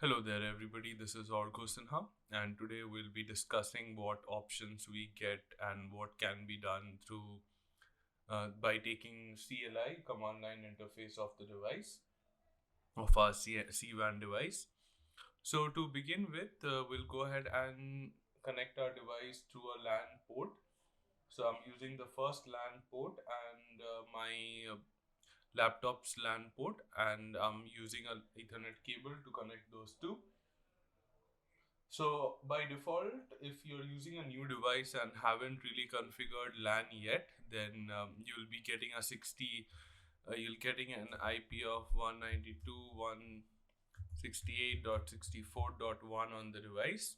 Hello there everybody, this is Orko Sinha and today we'll be discussing what options we get and what can be done through by taking CLI command line interface of the device of our cWAN device. So to begin with, we'll go ahead and connect our device through a LAN port. So I'm using the first LAN port and my laptop's LAN port, and I'm using an Ethernet cable to connect those two. So by default, if you're using a new device and haven't really configured LAN yet, then you'll be getting a 60, you'll getting an IP of 192.168.64.1 on the device.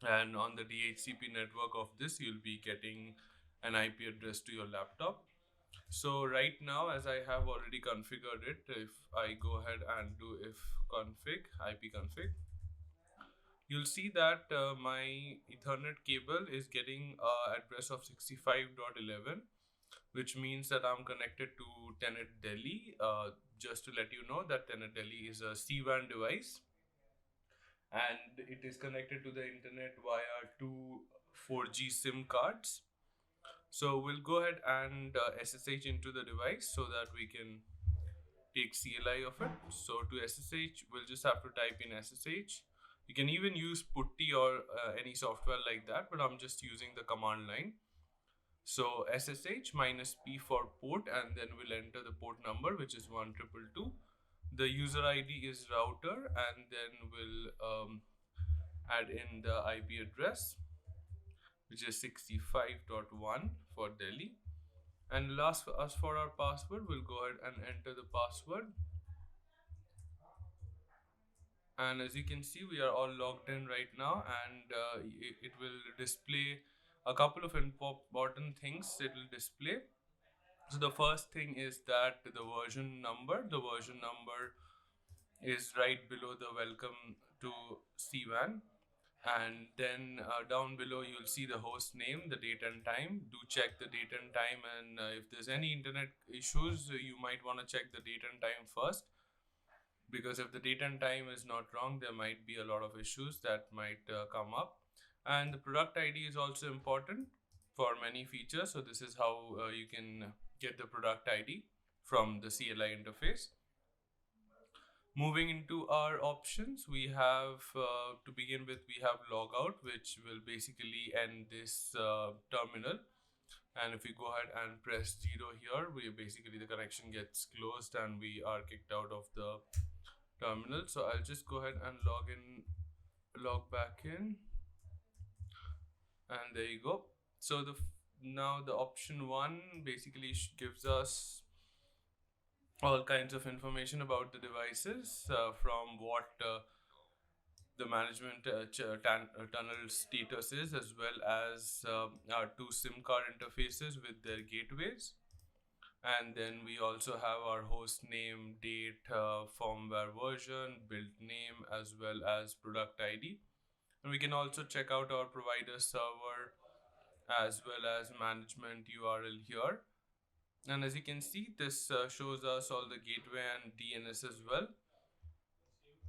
And on the DHCP network of this, you'll be getting an IP address to your laptop. So right now, as I have already configured it, if I go ahead and do if config, IP config, you'll see that my Ethernet cable is getting address of 65.11, which means that I'm connected to Tenet Delhi. Just to let you know that Tenet Delhi is a cWAN device and it is connected to the internet via two 4G SIM cards. So we'll go ahead and SSH into the device so that we can take CLI of it. So to SSH, we'll just have to type in SSH. You can even use putty or any software like that, but I'm just using the command line. So SSH minus P for port, and then we'll enter the port number, which is 1222. The user ID is router, and then we'll add in the IP address, which is 65.1 for Delhi. And last for us for our password, we'll go ahead and enter the password. And as you can see, we are all logged in right now, and it will display a couple of important things. It will display. So the first thing is that the version number is right below the welcome to cWAN. And then down below you'll see the host name, the date and time. Do check the date and time, and if there's any internet issues, you might want to check the date and time first, because if the date and time is not wrong, there might be a lot of issues that might come up. And the product ID is also important for many features. So this is how you can get the product ID from the CLI interface. Moving into our options, we have to begin with, we have logout, which will basically end this terminal. And if we go ahead and press 0 here, we basically the connection gets closed and we are kicked out of the terminal. So I'll just go ahead and log back in, and there you go. So now the option 1 basically gives us all kinds of information about the devices, from what the management tunnel status is, as well as our two SIM card interfaces with their gateways. And then we also have our host name, date, firmware version, build name, as well as product ID. And we can also check out our provider server as well as management URL here. And as you can see, this shows us all the gateway and DNS as well.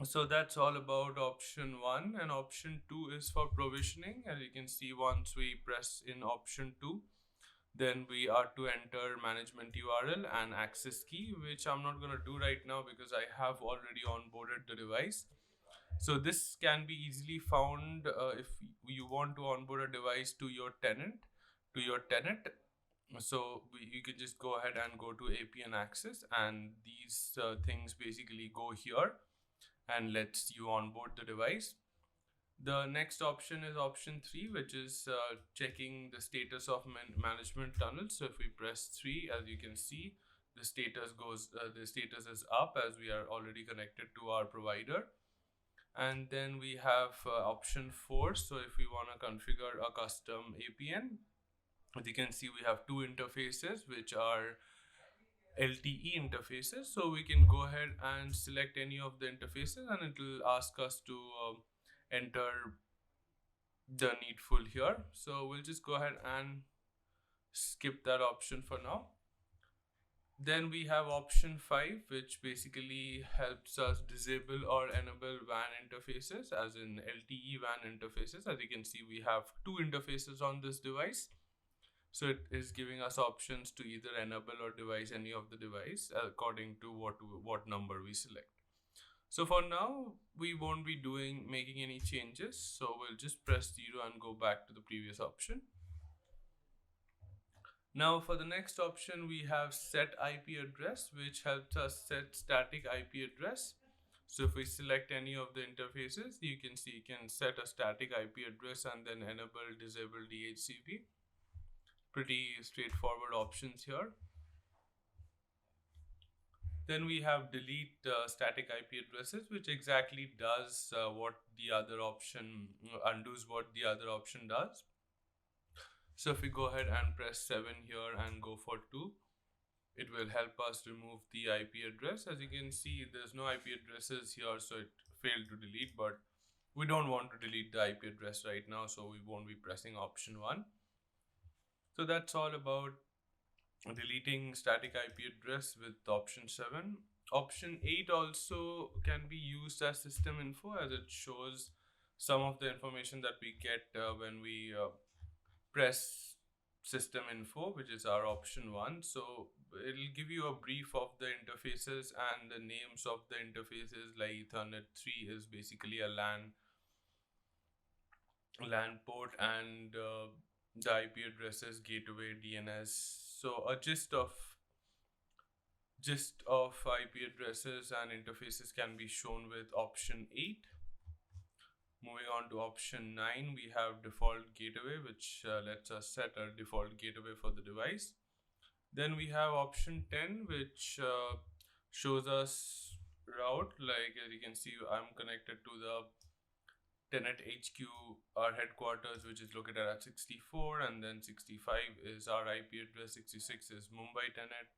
So that's all about option 1. And option 2 is for provisioning. As you can see, once we press in option 2, then we are to enter management URL and access key, which I'm not going to do right now because I have already onboarded the device. So this can be easily found if you want to onboard a device to your tenant. So you can just go ahead and go to APN access, and these things basically go here and lets you onboard the device. The next option is option 3, which is checking the status of management tunnel. So if we press 3, as you can see, the status is up as we are already connected to our provider. And then we have option 4. So if we want to configure a custom APN, as you can see, we have two interfaces which are LTE interfaces. So we can go ahead and select any of the interfaces, and it will ask us to enter the needful here. So we'll just go ahead and skip that option for now. Then we have option 5, which basically helps us disable or enable WAN interfaces, as in LTE WAN interfaces. As you can see, we have two interfaces on this device. So it is giving us options to either enable or device any of the device according to what number we select. So for now, we won't be making any changes. So we'll just press 0 and go back to the previous option. Now for the next option, we have set IP address, which helps us set static IP address. So if we select any of the interfaces, you can see you can set a static IP address and then enable, disable DHCP. Pretty straightforward options here. Then we have delete static IP addresses, which exactly does what the other option undoes what the other option does. So if we go ahead and press 7 here and go for 2, it will help us remove the IP address. As you can see, there's no IP addresses here, so it failed to delete, but we don't want to delete the IP address right now, so we won't be pressing option 1. So that's all about deleting static IP address with option 7. Option 8 also can be used as system info, as it shows some of the information that we get when we press system info, which is our option 1. So it'll give you a brief of the interfaces and the names of the interfaces. Like Ethernet 3 is basically a LAN port, and the IP addresses, gateway, DNS. So a gist of IP addresses and interfaces can be shown with option 8. Moving on to option 9, we have default gateway, which lets us set a default gateway for the device. Then we have option 10, which shows us route. Like as you can see, I'm connected to the Tenet HQ, our headquarters, which is located at 64, and then 65 is our IP address, 66 is Mumbai Tenet,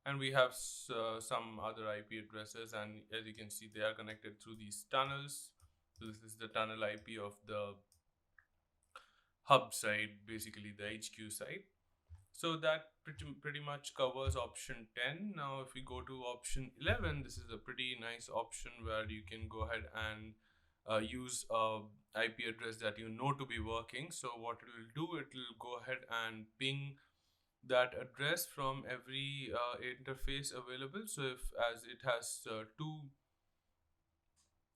and we have some other IP addresses, and as you can see, they are connected through these tunnels. So this is the tunnel IP of the hub side, basically the HQ side. So that pretty much covers option 10. Now if we go to option 11, this is a pretty nice option where you can go ahead and use a IP address that you know to be working. So what it will do, it will go ahead and ping that address from every interface available. So if, as it has two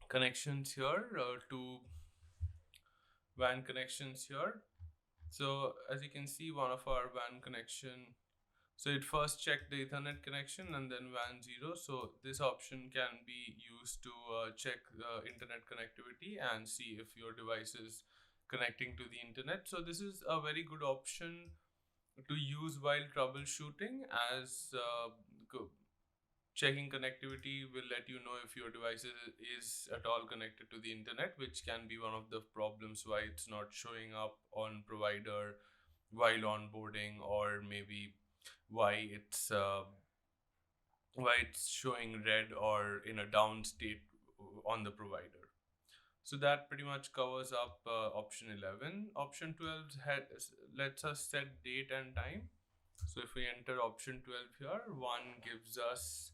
connections here, two WAN connections here. So as you can see, one of our WAN connection, so it first checked the Ethernet connection and then WAN 0. So this option can be used to check internet connectivity and see if your device is connecting to the internet. So this is a very good option to use while troubleshooting, as checking connectivity will let you know if your device is at all connected to the internet, which can be one of the problems why it's not showing up on provider while onboarding, or maybe why it's showing red or in a down state on the provider. So that pretty much covers up option 11. Option 12 lets us set date and time. So if we enter option 12 here, one gives us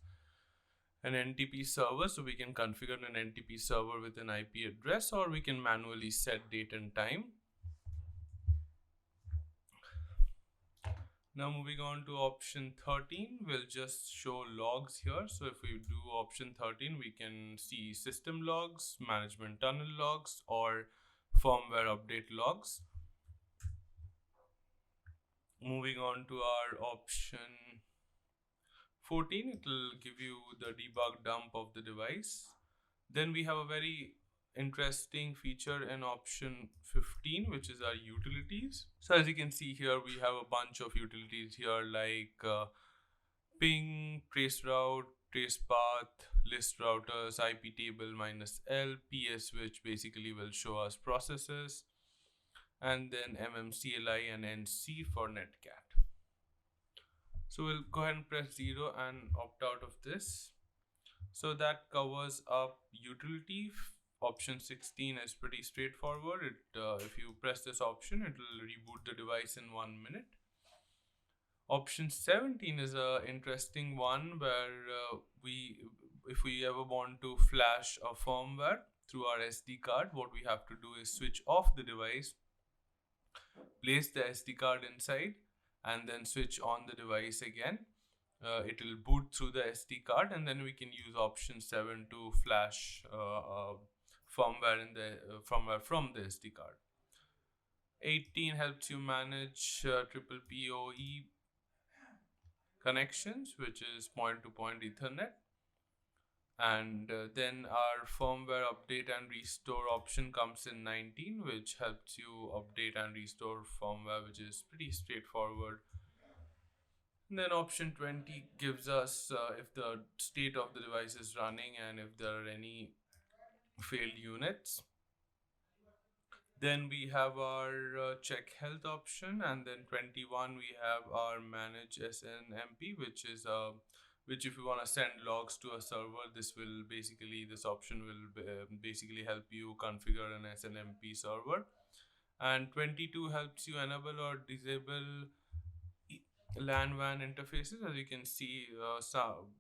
an NTP server, so we can configure an NTP server with an IP address, or we can manually set date and time. Now moving on to option 13, we'll just show logs here. So if we do option 13, we can see system logs, management tunnel logs, or firmware update logs. Moving on to our option 14, it will give you the debug dump of the device. Then we have a very interesting feature in option 15, which is our utilities. So as you can see here, we have a bunch of utilities here, like ping, traceroute, tracepath, list routers, IP table -L, PS, which basically will show us processes, and then CLI and NC for netcat. So we'll go ahead and press 0 and opt out of this. So that covers up utility. Option 16 is pretty straightforward. If you press this option, it will reboot the device in 1 minute. Option 17 is a interesting one where if we ever want to flash a firmware through our SD card, what we have to do is switch off the device, place the SD card inside, and then switch on the device again. It will boot through the SD card, and then we can use option 7 to flash firmware firmware from the SD card. 18 helps you manage triple PoE connections, which is point-to-point Ethernet. And then our firmware update and restore option comes in 19, which helps you update and restore firmware, which is pretty straightforward. And then option 20 gives us if the state of the device is running and if there are any failed units. Then we have our check health option, and then 21 we have our manage SNMP, which is which if you want to send logs to a server, this option will basically help you configure an SNMP server. And 22 helps you enable or disable LAN WAN interfaces. As you can see,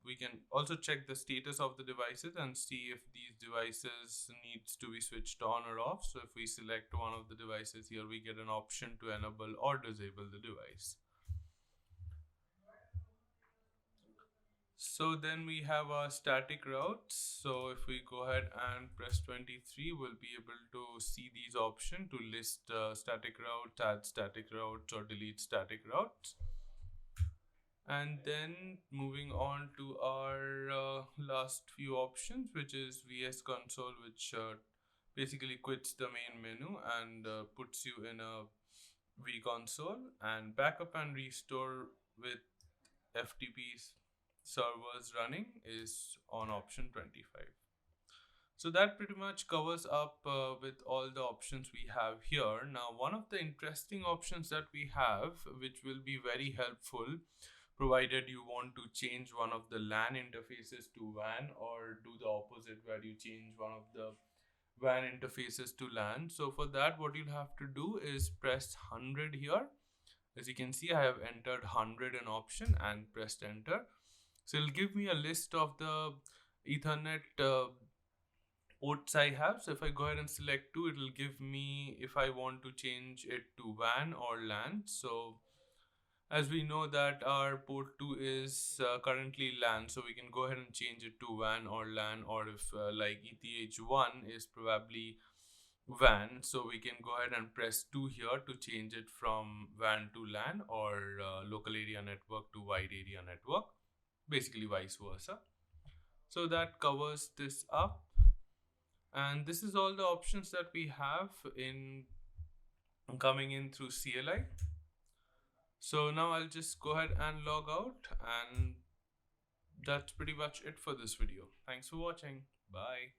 we can also check the status of the devices and see if these devices needs to be switched on or off. So if we select one of the devices here, we get an option to enable or disable the device. So then we have our static routes. So if we go ahead and press 23, we'll be able to see these options to list static routes, add static routes, or delete static routes. And then moving on to our last few options, which is VS Console, which basically quits the main menu and puts you in a vConsole, and backup and restore with FTP servers running is on option 25. So that pretty much covers up with all the options we have here. Now, one of the interesting options that we have, which will be very helpful provided you want to change one of the LAN interfaces to WAN, or do the opposite where you change one of the WAN interfaces to LAN. So for that, what you'll have to do is press 100 here. As you can see, I have entered 100 in option and pressed enter. So it'll give me a list of the Ethernet ports I have. So if I go ahead and select 2, it will give me if I want to change it to WAN or LAN. So as we know that our port 2 is currently LAN, so we can go ahead and change it to WAN or LAN, or if like ETH1 is probably WAN, so we can go ahead and press 2 here to change it from WAN to LAN, or local area network to wide area network, basically vice versa. So that covers this up, and this is all the options that we have in coming in through CLI. So now I'll just go ahead and log out, and that's pretty much it for this video. Thanks for watching. Bye.